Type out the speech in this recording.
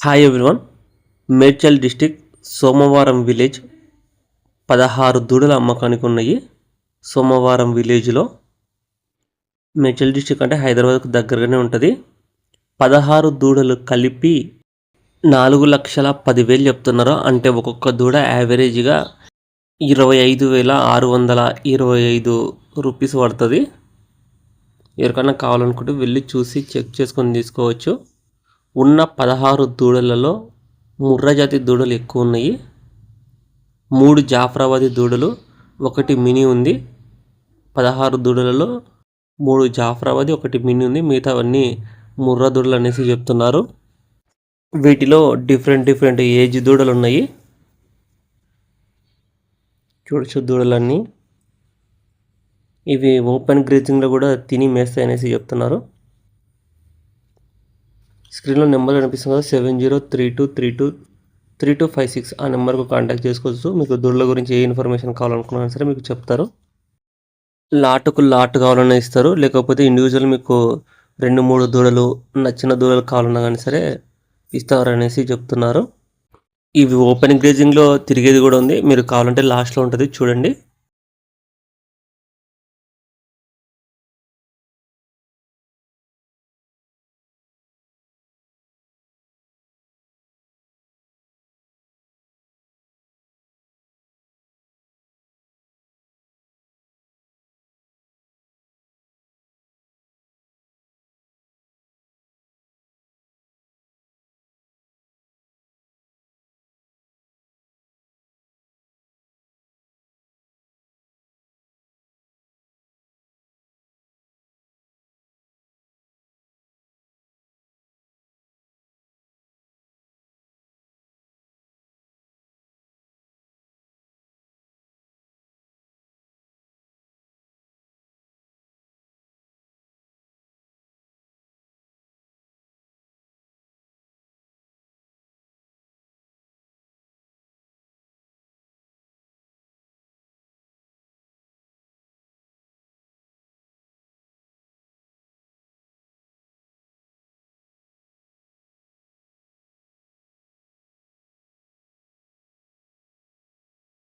Hi everyone. Medchal district సోమవారం village 16 దూడల అమ్మకానికి ఉన్నాయి. సోమవారం విలేజ్లో మేడ్చల్ డిస్టిక్ అంటే హైదరాబాద్కు దగ్గరగానే ఉంటుంది. 16 దూడలు కలిపి 4,10,000 చెప్తున్నారు. అంటే ఒక్కొక్క దూడ యావరేజ్గా 25,625 రూపీస్ పడుతుంది. ఎవరికైనా కావాలనుకుంటే వెళ్ళి చూసి చెక్ చేసుకొని తీసుకోవచ్చు. ఉన్న 16 దూడలలో ముర్రా జాతి దూడలు ఎక్కువ ఉన్నాయి. 3 జాఫ్రాబాదీ దూడలు, 1 మినీ ఉంది. 16 దూడలలో 3 జాఫ్రాబాదీ, 1 మినీ ఉంది. మిగతావన్నీ ముర్రా దూడలు అనేసి చెప్తున్నారు. వీటిలో డిఫరెంట్ ఏజ్ దూడలు ఉన్నాయి. చూడొచ్చు దూడలన్నీ. ఇవి ఓపెన్ గ్రేజింగ్లో కూడా తిని మేస్తాయి అనేసి చెప్తున్నారు. స్క్రీన్లో నెంబర్ కనిపిస్తుంది కదా, 7032323256 ఆ నెంబర్కు కాంటాక్ట్ చేసుకోవచ్చు. మీకు దూడల గురించి ఏ ఇన్ఫర్మేషన్ కావాలనుకున్నా సరే మీకు చెప్తారు. లాట్ కావాలన్నా ఇస్తారు, లేకపోతే ఇండివిజువల్ మీకు 2-3 దూడలు నచ్చిన దూడలు కావాలన్నా కానీ సరే ఇస్తారు అనేసి చెప్తున్నారు. ఇవి ఓపెన్ గ్రేజింగ్లో తిరిగేది కూడా ఉంది. మీరు కావాలంటే లాస్ట్లో ఉంటుంది చూడండి.